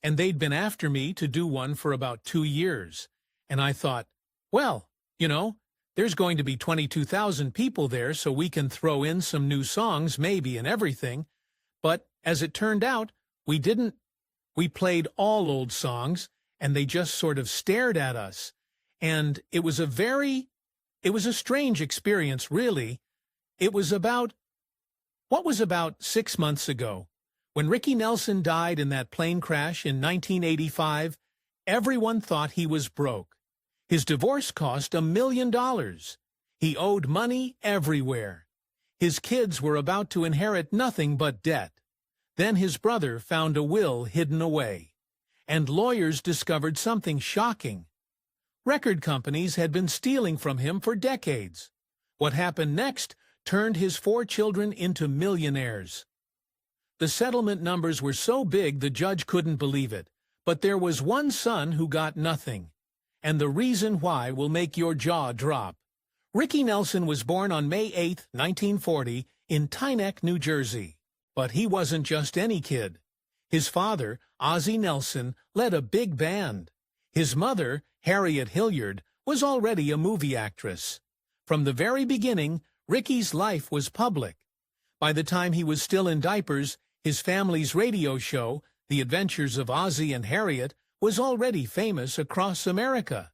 and they'd been after me to do one for about 2 years. And I thought, well, there's going to be 22,000 people there, so we can throw in some new songs maybe and everything. But as it turned out, we didn't. We played all old songs, and they just sort of stared at us. And it was a strange experience, really. What was about 6 months ago? When Ricky Nelson died in that plane crash in 1985, everyone thought he was broke. His divorce cost $1 million. He owed money everywhere. His kids were about to inherit nothing but debt. Then his brother found a will hidden away. And lawyers discovered something shocking. Record companies had been stealing from him for decades. What happened next turned his 4 children into millionaires. The settlement numbers were so big the judge couldn't believe it, but there was one son who got nothing. And the reason why will make your jaw drop. Ricky Nelson was born on May 8, 1940, in Teaneck, New Jersey. But he wasn't just any kid. His father, Ozzie Nelson, led a big band. His mother, Harriet Hilliard, was already a movie actress. From the very beginning, Ricky's life was public. By the time he was still in diapers, his family's radio show, The Adventures of Ozzie and Harriet, was already famous across America.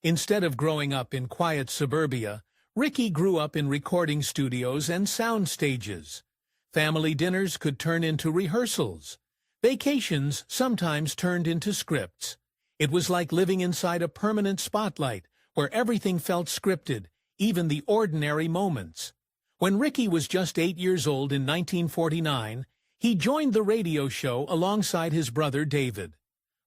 Instead of growing up in quiet suburbia, Ricky grew up in recording studios and sound stages. Family dinners could turn into rehearsals. Vacations sometimes turned into scripts. It was like living inside a permanent spotlight, where everything felt scripted, even the ordinary moments. When Ricky was just 8 years old in 1949, he joined the radio show alongside his brother David.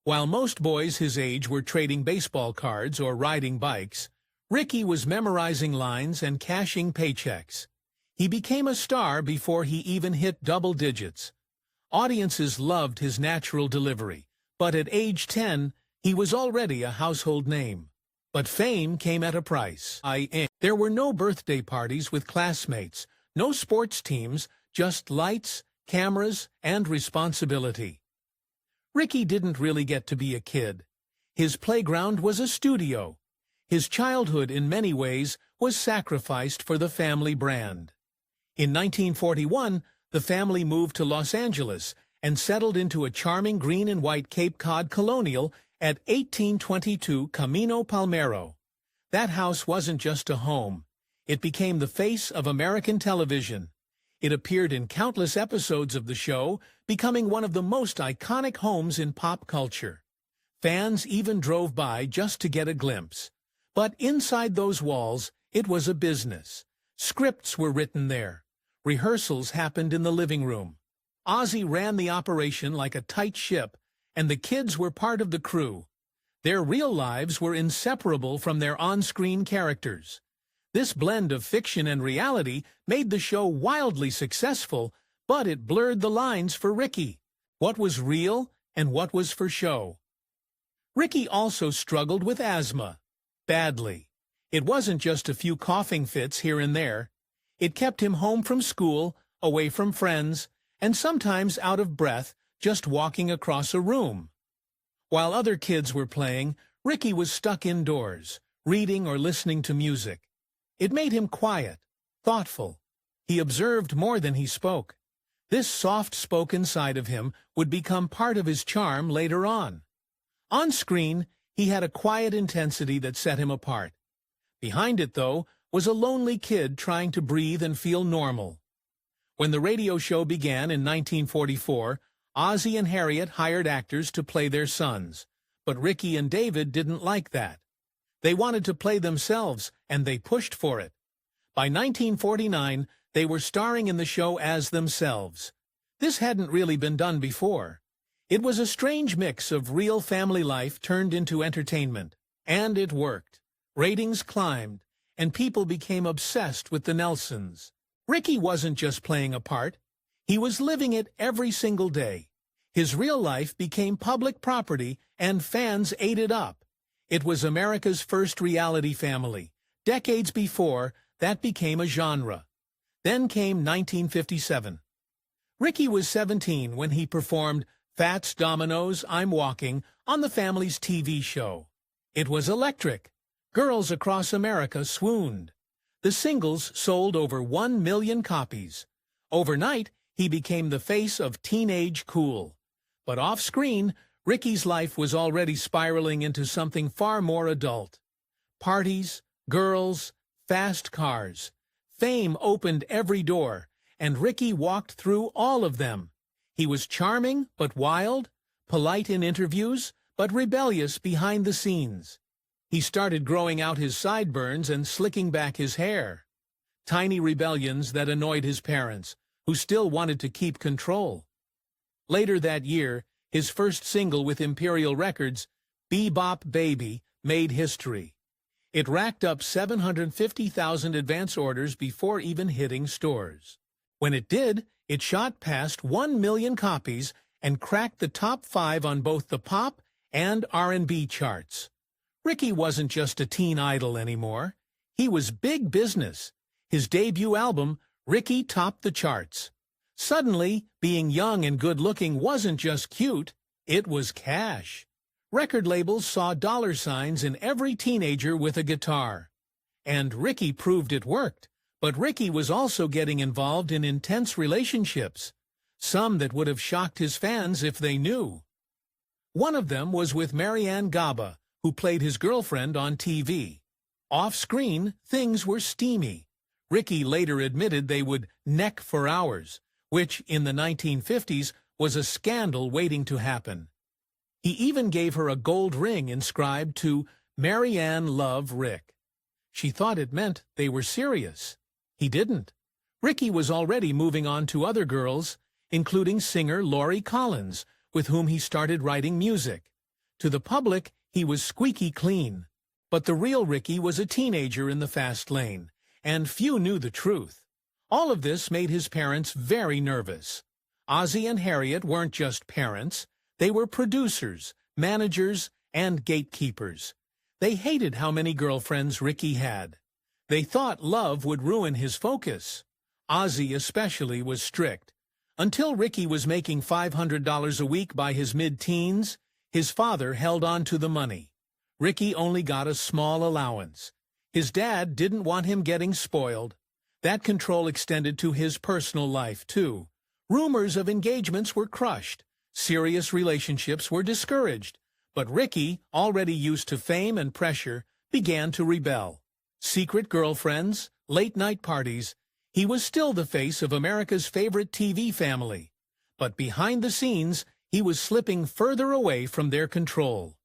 While most boys his age were trading baseball cards or riding bikes, Ricky was memorizing lines and cashing paychecks. He became a star before he even hit double digits. Audiences loved his natural delivery, but at age 10, he was already a household name. But fame came at a price. There were no birthday parties with classmates, no sports teams, just lights, cameras, and responsibility. Ricky didn't really get to be a kid. His playground was a studio. His childhood, in many ways, was sacrificed for the family brand. In 1941, the family moved to Los Angeles and settled into a charming green and white Cape Cod colonial at 1822 Camino Palmero. That house wasn't just a home. It became the face of American television. It appeared in countless episodes of the show, becoming one of the most iconic homes in pop culture. Fans even drove by just to get a glimpse. But inside those walls, it was a business. Scripts were written there. Rehearsals happened in the living room. Ozzie ran the operation like a tight ship, and the kids were part of the crew. Their real lives were inseparable from their on-screen characters. This blend of fiction and reality made the show wildly successful, but it blurred the lines for Ricky. What was real and what was for show? Ricky also struggled with asthma. Badly. It wasn't just a few coughing fits here and there. It kept him home from school, away from friends, and sometimes out of breath just walking across a room. While other kids were playing, Ricky was stuck indoors, reading or listening to music. It made him quiet, thoughtful. He observed more than he spoke. This soft-spoken side of him would become part of his charm later on. On screen, he had a quiet intensity that set him apart. Behind it, though, was a lonely kid trying to breathe and feel normal. When the radio show began in 1944, Ozzie and Harriet hired actors to play their sons, but Ricky and David didn't like that. They wanted to play themselves, and they pushed for it. By 1949, they were starring in the show as themselves. This hadn't really been done before. It was a strange mix of real family life turned into entertainment, and it worked. Ratings climbed, and people became obsessed with the Nelsons. Ricky wasn't just playing a part. He was living it every single day. His real life became public property, and fans ate it up. It was America's first reality family. Decades before, that became a genre. Then came 1957. Ricky was 17 when he performed Fats Domino's I'm Walking on the family's TV show. It was electric. Girls across America swooned. The singles sold over 1 million copies. Overnight, he became the face of teenage cool. But off-screen, Ricky's life was already spiraling into something far more adult. Parties, girls, fast cars. Fame opened every door, and Ricky walked through all of them. He was charming but wild, polite in interviews, but rebellious behind the scenes. He started growing out his sideburns and slicking back his hair. Tiny rebellions that annoyed his parents, who still wanted to keep control. Later that year, his first single with Imperial Records, Bebop Baby, made history. It racked up 750,000 advance orders before even hitting stores. When it did, it shot past 1 million copies and cracked the top 5 on both the pop and R&B charts. Ricky wasn't just a teen idol anymore. He was big business. His debut album, Ricky, topped the charts. Suddenly, being young and good-looking wasn't just cute, it was cash. Record labels saw dollar signs in every teenager with a guitar. And Ricky proved it worked. But Ricky was also getting involved in intense relationships, some that would have shocked his fans if they knew. One of them was with Marianne Gaba, who played his girlfriend on TV. Off-screen, things were steamy. Ricky later admitted they would neck for hours, which, in the 1950s, was a scandal waiting to happen. He even gave her a gold ring inscribed to Marianne Love Rick. She thought it meant they were serious. He didn't. Ricky was already moving on to other girls, including singer Lori Collins, with whom he started writing music. To the public, he was squeaky clean. But the real Ricky was a teenager in the fast lane, and few knew the truth. All of this made his parents very nervous. Ozzie and Harriet weren't just parents. They were producers, managers, and gatekeepers. They hated how many girlfriends Ricky had. They thought love would ruin his focus. Ozzie especially was strict. Until Ricky was making $500 a week by his mid-teens, his father held on to the money. Ricky only got a small allowance. His dad didn't want him getting spoiled. That control extended to his personal life, too. Rumors of engagements were crushed. Serious relationships were discouraged. But Ricky, already used to fame and pressure, began to rebel. Secret girlfriends, late-night parties. He was still the face of America's favorite TV family. But behind the scenes, he was slipping further away from their control.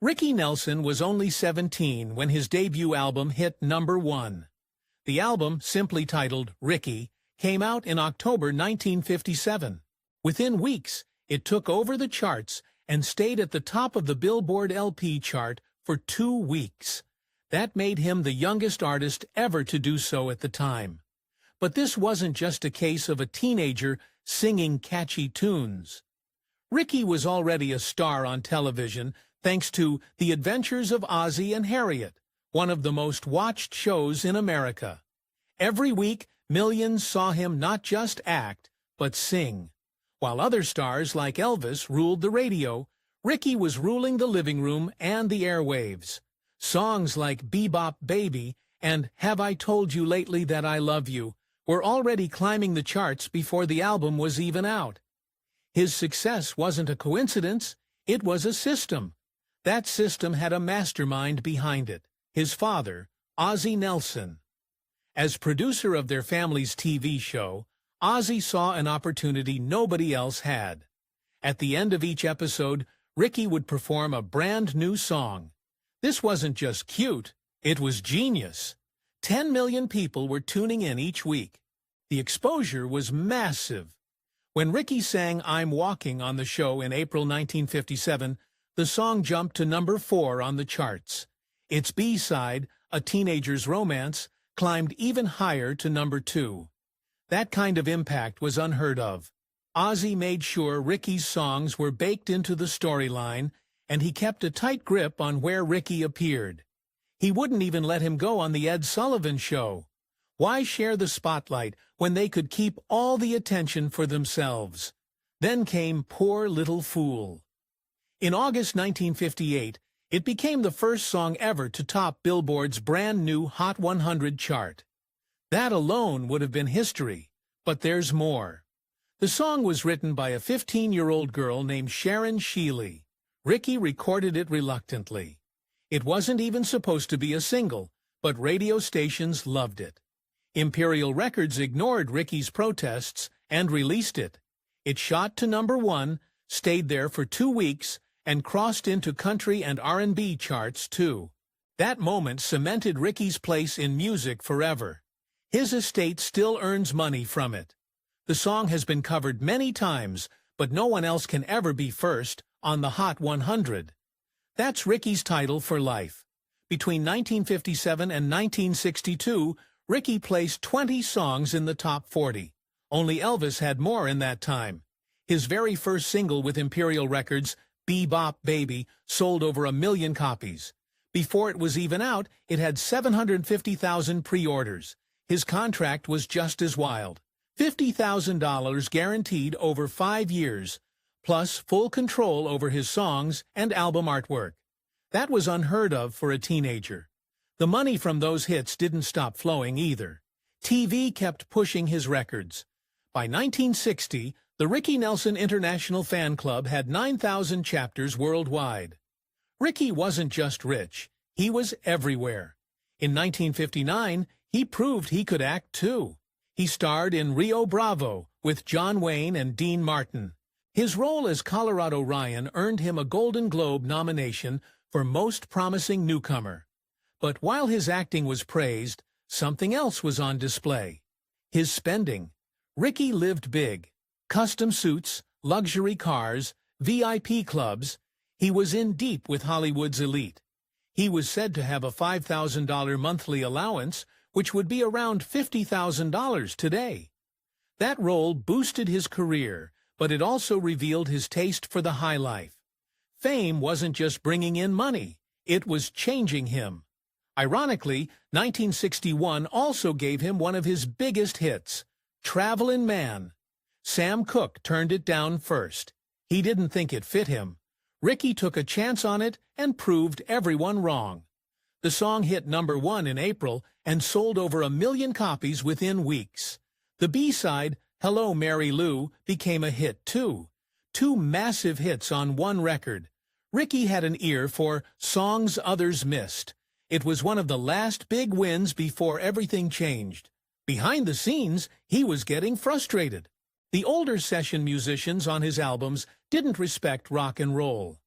Ricky Nelson was only 17 when his debut album hit #1. The album, simply titled Ricky, came out in October 1957. Within weeks, it took over the charts and stayed at the top of the Billboard LP chart for 2 weeks. That made him the youngest artist ever to do so at the time. But this wasn't just a case of a teenager singing catchy tunes. Ricky was already a star on television thanks to The Adventures of Ozzie and Harriet, one of the most watched shows in America. Every week, millions saw him not just act, but sing. While other stars like Elvis ruled the radio, Ricky was ruling the living room and the airwaves. Songs like Bebop Baby and Have I Told You Lately That I Love You were already climbing the charts before the album was even out. His success wasn't a coincidence, it was a system. That system had a mastermind behind it, his father, Ozzie Nelson. As producer of their family's TV show, Ozzie saw an opportunity nobody else had. At the end of each episode, Ricky would perform a brand new song. This wasn't just cute, it was genius. 10 million people were tuning in each week. The exposure was massive. When Ricky sang I'm Walking on the show in April 1957, the song jumped to #4 on the charts. Its B-side, A Teenager's Romance, climbed even higher to #2. That kind of impact was unheard of. Ozzie made sure Ricky's songs were baked into the storyline, and he kept a tight grip on where Ricky appeared. He wouldn't even let him go on The Ed Sullivan Show. Why share the spotlight when they could keep all the attention for themselves? Then came Poor Little Fool. In August 1958, it became the first song ever to top Billboard's brand new Hot 100 chart. That alone would have been history, but there's more. The song was written by a 15-year-old girl named Sharon Sheeley. Ricky recorded it reluctantly. It wasn't even supposed to be a single, but radio stations loved it. Imperial Records ignored Ricky's protests and released it. It shot to #1, stayed there for 2 weeks, and crossed into country and R&B charts too. That moment cemented Ricky's place in music forever. His estate still earns money from it. The song has been covered many times, but no one else can ever be first on the Hot 100. That's Ricky's title for life. Between 1957 and 1962, Ricky placed 20 songs in the top 40. Only Elvis had more in that time. His very first single with Imperial Records, Bebop Baby, sold over 1 million copies. Before it was even out, it had 750,000 pre-orders. His contract was just as wild. $50,000 guaranteed over 5 years, plus full control over his songs and album artwork. That was unheard of for a teenager. The money from those hits didn't stop flowing either. TV kept pushing his records. By 1960, the Ricky Nelson International Fan Club had 9,000 chapters worldwide. Ricky wasn't just rich, he was everywhere. In 1959, he proved he could act too. He starred in Rio Bravo with John Wayne and Dean Martin. His role as Colorado Ryan earned him a Golden Globe nomination for Most Promising Newcomer. But while his acting was praised, something else was on display. His spending. Ricky lived big. Custom suits, luxury cars, VIP clubs. He was in deep with Hollywood's elite. He was said to have a $5,000 monthly allowance, which would be around $50,000 today. That role boosted his career, but it also revealed his taste for the high life. Fame wasn't just bringing in money, it was changing him. Ironically, 1961 also gave him one of his biggest hits, Travelin' Man. Sam Cooke turned it down first. He didn't think it fit him. Ricky took a chance on it and proved everyone wrong. The song hit #1 in April and sold over 1 million copies within weeks. The B-side, Hello Mary Lou, became a hit too. 2 massive hits on one record. Ricky had an ear for songs others missed. It was one of the last big wins before everything changed. Behind the scenes, he was getting frustrated. The older session musicians on his albums didn't respect rock and roll.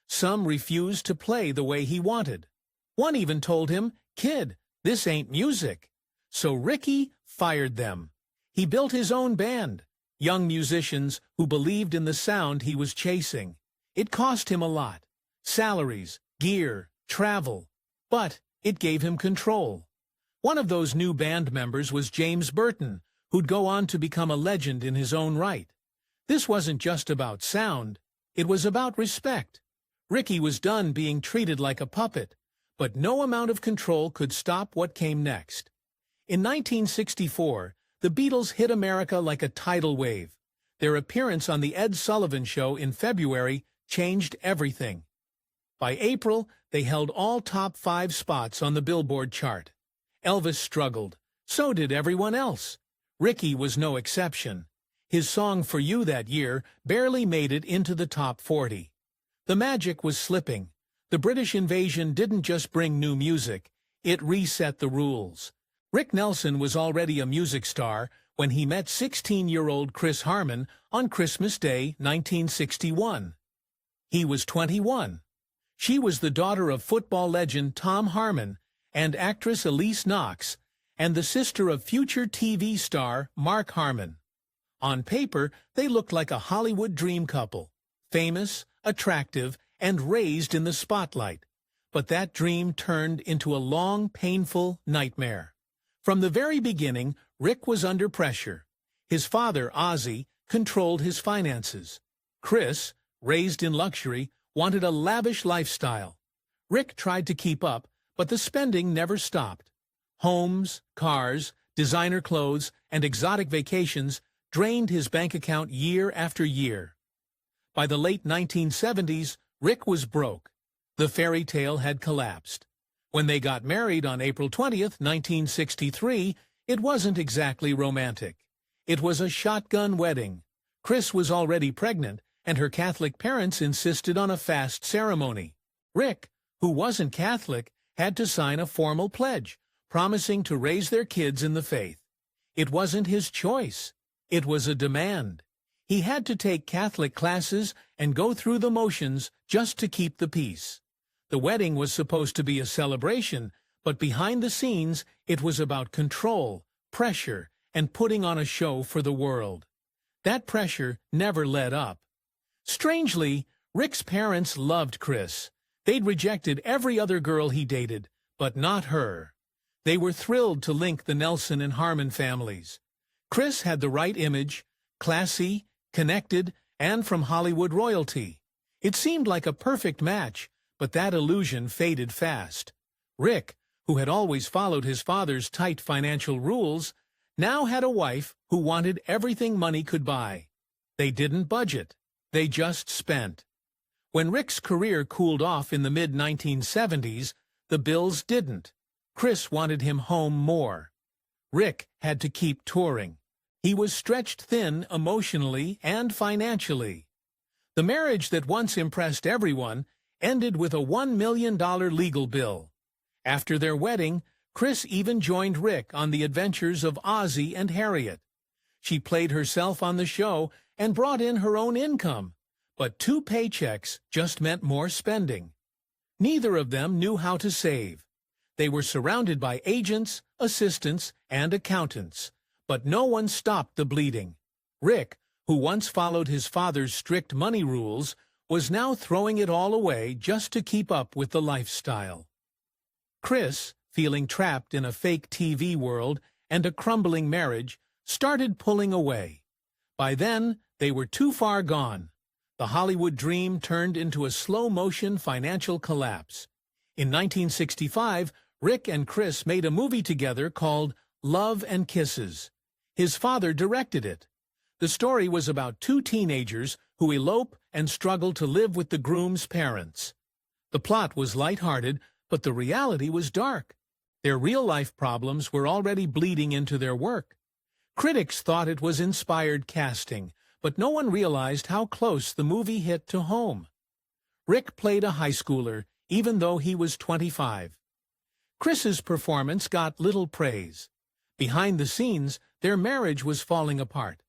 Some refused to play the way he wanted. One even told him, "Kid, this ain't music." So Ricky fired them. He built his own band, young musicians who believed in the sound he was chasing. It cost him a lot. Salaries, gear, travel. But it gave him control. One of those new band members was James Burton, who'd go on to become a legend in his own right. This wasn't just about sound, it was about respect. Ricky was done being treated like a puppet, but no amount of control could stop what came next. In 1964, the Beatles hit America like a tidal wave. Their appearance on The Ed Sullivan Show in February changed everything. By April, they held all top 5 spots on the Billboard chart. Elvis struggled. So did everyone else. Ricky was no exception. His song For You that year barely made it into the top 40. The magic was slipping. The British invasion didn't just bring new music, it reset the rules. Rick Nelson was already a music star when he met 16-year-old Chris Harmon on Christmas Day, 1961. He was 21. She was the daughter of football legend Tom Harmon and actress Elise Knox, and the sister of future TV star Mark Harmon. On paper, they looked like a Hollywood dream couple, famous, attractive, and raised in the spotlight. But that dream turned into a long, painful nightmare. From the very beginning, Rick was under pressure. His father, Ozzie, controlled his finances. Chris, raised in luxury, wanted a lavish lifestyle. Rick tried to keep up, but the spending never stopped. Homes, cars, designer clothes, and exotic vacations drained his bank account year after year. By the late 1970s, Rick was broke. The fairy tale had collapsed. When they got married on April 20th, 1963, it wasn't exactly romantic. It was a shotgun wedding. Kris was already pregnant, and her Catholic parents insisted on a fast ceremony. Rick, who wasn't Catholic, had to sign a formal pledge, promising to raise their kids in the faith. It wasn't his choice. It was a demand. He had to take Catholic classes and go through the motions just to keep the peace. The wedding was supposed to be a celebration, but behind the scenes it was about control, pressure, and putting on a show for the world. That pressure never let up. Strangely, Rick's parents loved Kris. They'd rejected every other girl he dated, but not her. They were thrilled to link the Nelson and Harmon families. Kris had the right image, classy, connected, and from Hollywood royalty. It seemed like a perfect match, but that illusion faded fast. Rick, who had always followed his father's tight financial rules, now had a wife who wanted everything money could buy. They didn't budget. They just spent. When Rick's career cooled off in the mid-1970s, the bills didn't. Kris wanted him home more. Rick had to keep touring. He was stretched thin emotionally and financially. The marriage that once impressed everyone ended with a $1 million legal bill. After their wedding, Kris even joined Rick on the adventures of Ozzie and Harriet. She played herself on the show and brought in her own income, but 2 paychecks just meant more spending. Neither of them knew how to save. They were surrounded by agents, assistants, and accountants, but no one stopped the bleeding. Rick, who once followed his father's strict money rules, was now throwing it all away just to keep up with the lifestyle. Kris, feeling trapped in a fake TV world and a crumbling marriage, started pulling away. By then, they were too far gone. The Hollywood dream turned into a slow-motion financial collapse. In 1965, Rick and Kris made a movie together called Love and Kisses. His father directed it. The story was about 2 teenagers who elope and struggle to live with the groom's parents. The plot was lighthearted, but the reality was dark. Their real-life problems were already bleeding into their work. Critics thought it was inspired casting, but no one realized how close the movie hit to home. Rick played a high schooler, even though he was 25. Kris's performance got little praise. Behind the scenes, their marriage was falling apart.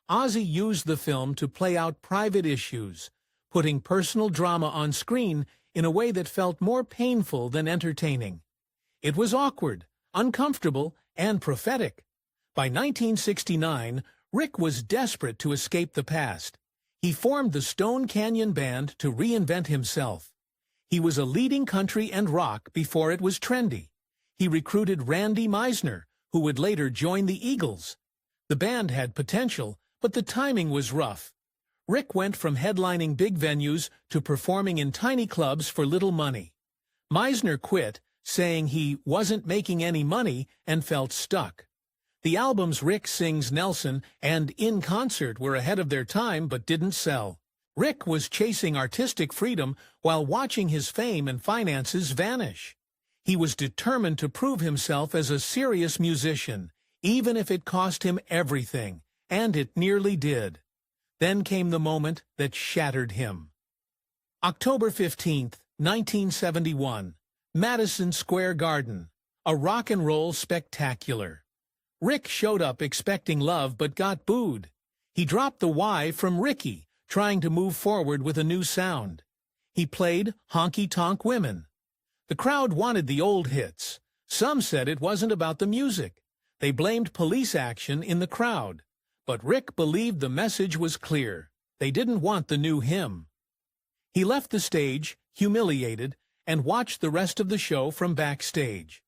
Ozzie used the film to play out private issues, putting personal drama on screen in a way that felt more painful than entertaining. It was awkward, uncomfortable, and prophetic. By 1969, Rick was desperate to escape the past. He formed the Stone Canyon Band to reinvent himself. He was a leading country and rock before it was trendy. He recruited Randy Meisner, who would later join the Eagles. The band had potential, but the timing was rough. Rick went from headlining big venues to performing in tiny clubs for little money. Meisner quit, saying he wasn't making any money and felt stuck. The albums Rick Sings Nelson and In Concert were ahead of their time but didn't sell. Rick was chasing artistic freedom while watching his fame and finances vanish. He was determined to prove himself as a serious musician, even if it cost him everything, and it nearly did. Then came the moment that shattered him. October 15, 1971, Madison Square Garden, a rock and roll spectacular. Rick showed up expecting love but got booed. He dropped the Y from Ricky, trying to move forward with a new sound. He played Honky Tonk Women. The crowd wanted the old hits. Some said it wasn't about the music. They blamed police action in the crowd. But Rick believed the message was clear. They didn't want the new hymn. He left the stage, humiliated, and watched the rest of the show from backstage.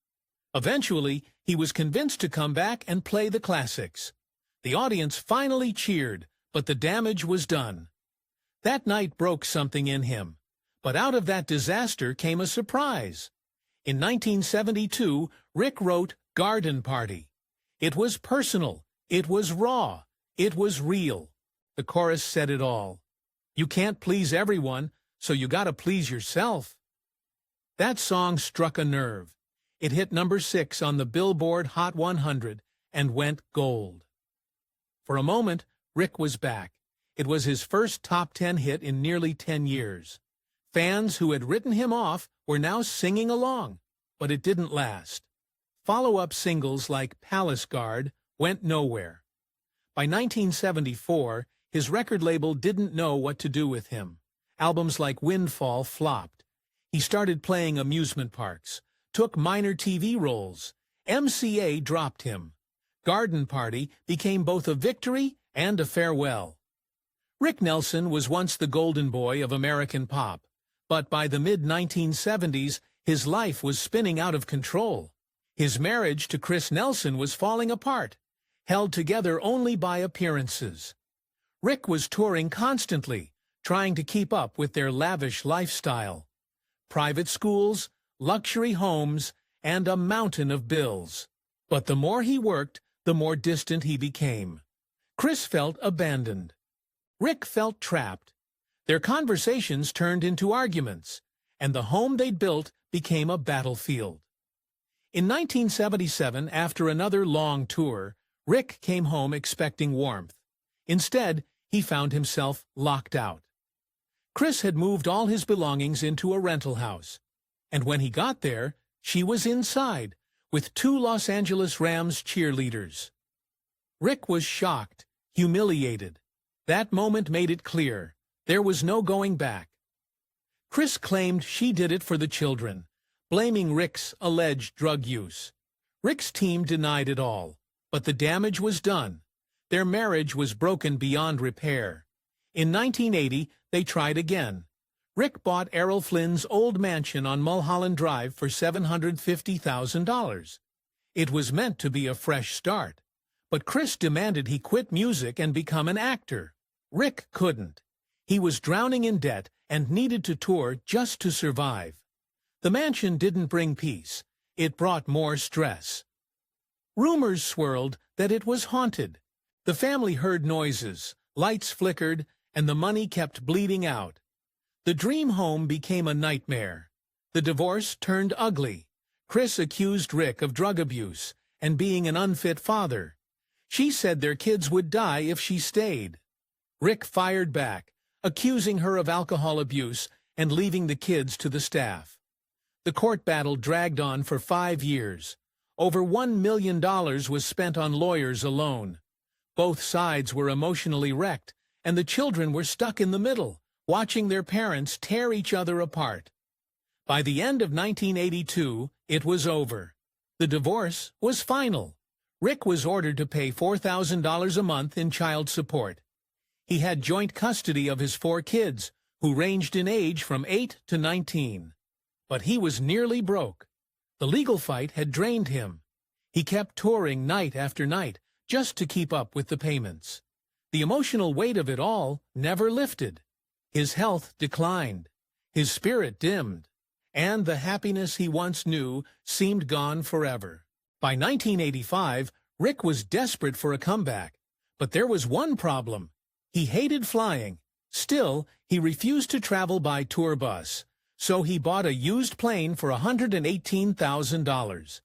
Eventually, he was convinced to come back and play the classics. The audience finally cheered, but the damage was done. That night broke something in him. But out of that disaster came a surprise. In 1972, Rick wrote Garden Party. It was personal. It was raw. It was real. The chorus said it all. You can't please everyone, so you gotta please yourself. That song struck a nerve. It hit number 6 on the Billboard Hot 100 and went gold. For a moment, Rick was back. It was his first top 10 hit in nearly 10 years. Fans who had written him off were now singing along, but it didn't last. Follow-up singles like Palace Guard went nowhere. By 1974, his record label didn't know what to do with him. Albums like Windfall flopped. He started playing amusement parks, took minor TV roles. MCA dropped him. Garden Party became both a victory and a farewell. Rick Nelson was once the golden boy of American pop, but by the mid-1970s, his life was spinning out of control. His marriage to Chris Nelson was falling apart, held together only by appearances. Rick was touring constantly, trying to keep up with their lavish lifestyle. Private schools, luxury homes, and a mountain of bills. But the more he worked, the more distant he became. Chris felt abandoned. Rick felt trapped. Their conversations turned into arguments, and the home they'd built became a battlefield. In 1977, after another long tour, Rick came home expecting warmth. Instead, he found himself locked out. Chris had moved all his belongings into a rental house, and when he got there, she was inside, with 2 Los Angeles Rams cheerleaders. Rick was shocked, humiliated. That moment made it clear. There was no going back. Chris claimed she did it for the children, blaming Rick's alleged drug use. Rick's team denied it all, but the damage was done. Their marriage was broken beyond repair. In 1980, they tried again. Rick bought Errol Flynn's old mansion on Mulholland Drive for $750,000. It was meant to be a fresh start, but Chris demanded he quit music and become an actor. Rick couldn't. He was drowning in debt and needed to tour just to survive. The mansion didn't bring peace. It brought more stress. Rumors swirled that it was haunted. The family heard noises, lights flickered, and the money kept bleeding out. The dream home became a nightmare. The divorce turned ugly. Chris accused Rick of drug abuse and being an unfit father. She said their kids would die if she stayed. Rick fired back, accusing her of alcohol abuse and leaving the kids to the staff. The court battle dragged on for 5 years. Over $1 million was spent on lawyers alone. Both sides were emotionally wrecked, and the children were stuck in the middle, watching their parents tear each other apart. By the end of 1982, it was over. The divorce was final. Rick was ordered to pay $4,000 a month in child support. He had joint custody of his 4 kids, who ranged in age from 8 to 19. But he was nearly broke. The legal fight had drained him. He kept touring night after night just to keep up with the payments. The emotional weight of it all never lifted. His health declined. His spirit dimmed. And the happiness he once knew seemed gone forever. By 1985, Rick was desperate for a comeback. But there was one problem. He hated flying. Still, he refused to travel by tour bus, so he bought a used plane for $118,000.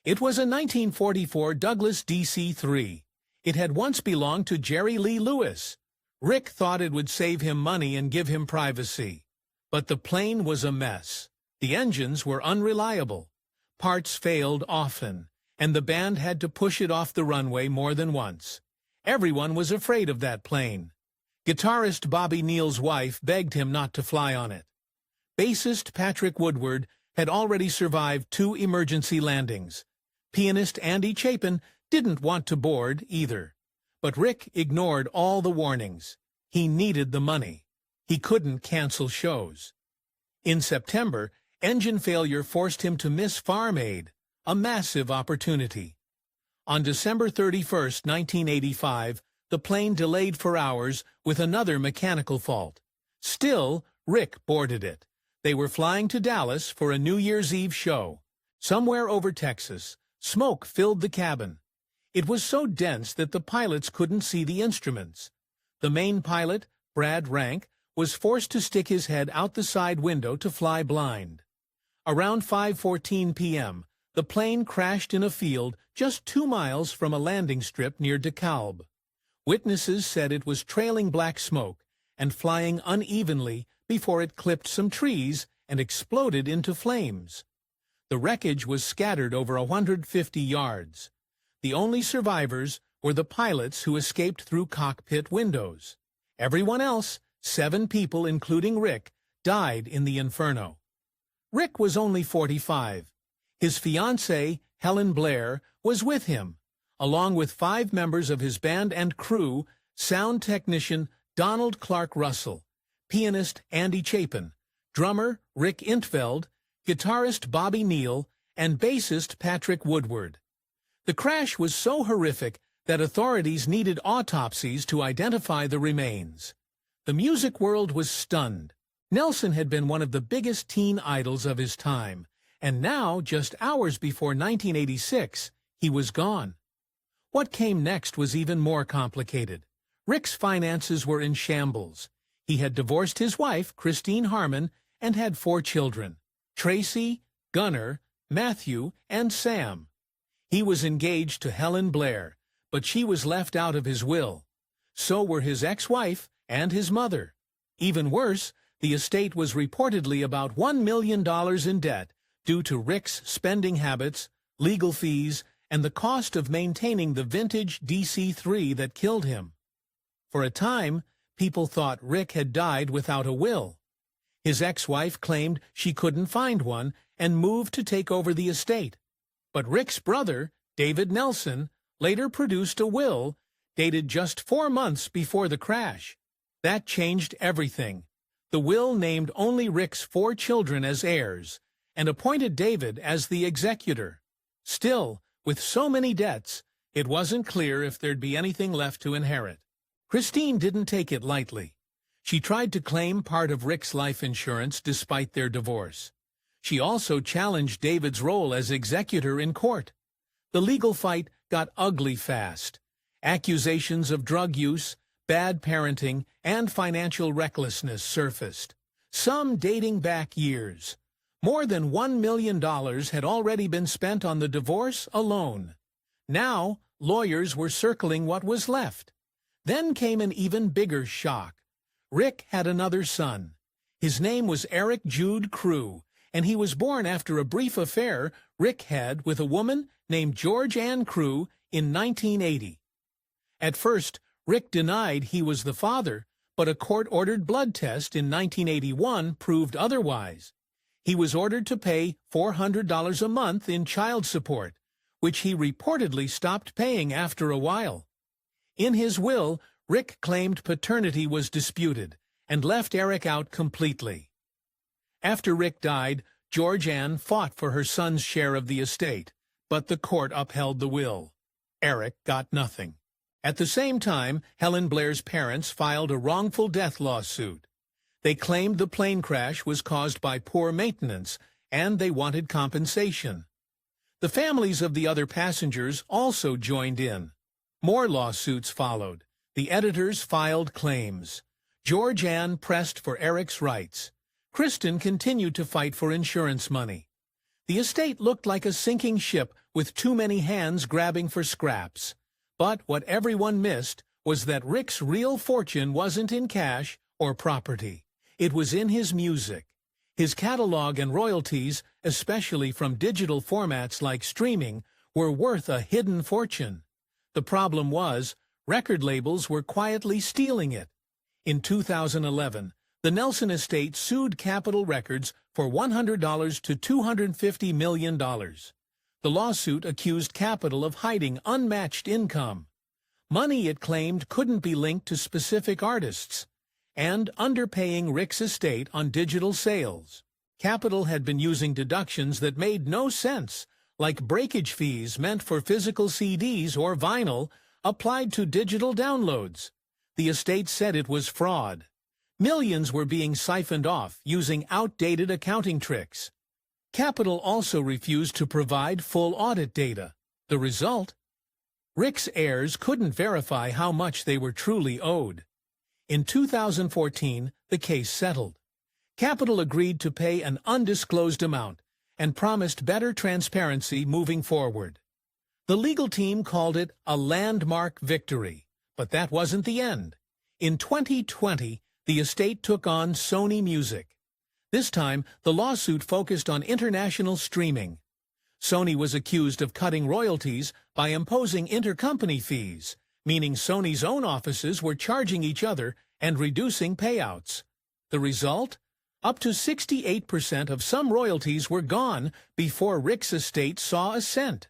It was a 1944 Douglas DC-3. It had once belonged to Jerry Lee Lewis. Rick thought it would save him money and give him privacy. But the plane was a mess. The engines were unreliable. Parts failed often, and the band had to push it off the runway more than once. Everyone was afraid of that plane. Guitarist Bobby Neal's wife begged him not to fly on it. Bassist Patrick Woodward had already survived 2 emergency landings. Pianist Andy Chapin didn't want to board either. But Rick ignored all the warnings. He needed the money. He couldn't cancel shows. In September, engine failure forced him to miss Farm Aid, a massive opportunity. On December 31, 1985, the plane delayed for hours with another mechanical fault. Still, Rick boarded it. They were flying to Dallas for a New Year's Eve show. Somewhere over Texas, smoke filled the cabin. It was so dense that the pilots couldn't see the instruments. The main pilot, Brad Rank, was forced to stick his head out the side window to fly blind. Around 5:14 p.m., the plane crashed in a field just 2 miles from a landing strip near DeKalb. Witnesses said it was trailing black smoke and flying unevenly before it clipped some trees and exploded into flames. The wreckage was scattered over 150 yards. The only survivors were the pilots who escaped through cockpit windows. Everyone else, 7 people including Rick, died in the inferno. Rick was only 45. His fiancée, Helen Blair, was with him, along with 5 members of his band and crew: sound technician Donald Clark Russell, pianist Andy Chapin, drummer Rick Intveld, guitarist Bobby Neal, and bassist Patrick Woodward. The crash was so horrific that authorities needed autopsies to identify the remains. The music world was stunned. Nelson had been one of the biggest teen idols of his time, and now, just hours before 1986, he was gone. What came next was even more complicated. Rick's finances were in shambles. He had divorced his wife, Christine Harmon, and had 4 children: Tracy, Gunnar, Matthew, and Sam. He was engaged to Helen Blair, but she was left out of his will. So were his ex-wife and his mother. Even worse, the estate was reportedly about $1 million in debt due to Rick's spending habits, legal fees, and the cost of maintaining the vintage DC-3 that killed him. For a time, people thought Rick had died without a will. His ex-wife claimed she couldn't find one and moved to take over the estate. But Rick's brother, David Nelson, later produced a will dated just 4 months before the crash. That changed everything. The will named only Rick's 4 children as heirs and appointed David as the executor. Still, with so many debts, it wasn't clear if there'd be anything left to inherit. Christine didn't take it lightly. She tried to claim part of Rick's life insurance despite their divorce. She also challenged David's role as executor in court. The legal fight got ugly fast. Accusations of drug use, bad parenting, and financial recklessness surfaced, some dating back years. More than $1 million had already been spent on the divorce alone. Now, lawyers were circling what was left. Then came an even bigger shock. Rick had another son. His name was Eric Jude Crew, and he was born after a brief affair Rick had with a woman named George Ann Crew in 1980. At first, Rick denied he was the father, but a court-ordered blood test in 1981 proved otherwise. He was ordered to pay $400 a month in child support, which he reportedly stopped paying after a while. In his will, Rick claimed paternity was disputed and left Eric out completely. After Rick died, George Ann fought for her son's share of the estate, but the court upheld the will. Eric got nothing. At the same time, Helen Blair's parents filed a wrongful death lawsuit. They claimed the plane crash was caused by poor maintenance, and they wanted compensation. The families of the other passengers also joined in. More lawsuits followed. The editors filed claims. George Ann pressed for Eric's rights. Kristen continued to fight for insurance money. The estate looked like a sinking ship with too many hands grabbing for scraps. But what everyone missed was that Rick's real fortune wasn't in cash or property. It was in his music. His catalog and royalties, especially from digital formats like streaming, were worth a hidden fortune. The problem was, record labels were quietly stealing it. In 2011, the Nelson estate sued Capitol Records for $100 to $250 million. The lawsuit accused Capitol of hiding unmatched income. Money, it claimed, couldn't be linked to specific artists, and underpaying Rick's estate on digital sales. Capitol had been using deductions that made no sense, like breakage fees meant for physical CDs or vinyl applied to digital downloads. The estate said it was fraud. Millions were being siphoned off using outdated accounting tricks. Capitol also refused to provide full audit data. The result? Rick's heirs couldn't verify how much they were truly owed. In 2014, the case settled. Capitol agreed to pay an undisclosed amount and promised better transparency moving forward. The legal team called it a landmark victory, but that wasn't the end. In 2020, the estate took on Sony Music. This time, the lawsuit focused on international streaming. Sony was accused of cutting royalties by imposing intercompany fees, meaning Sony's own offices were charging each other and reducing payouts. The result? Up to 68% of some royalties were gone before Rick's estate saw a cent.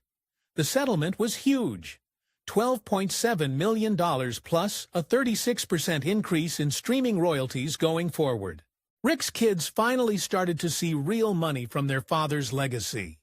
The settlement was huge. $12.7 million plus a 36% increase in streaming royalties going forward. Rick's kids finally started to see real money from their father's legacy.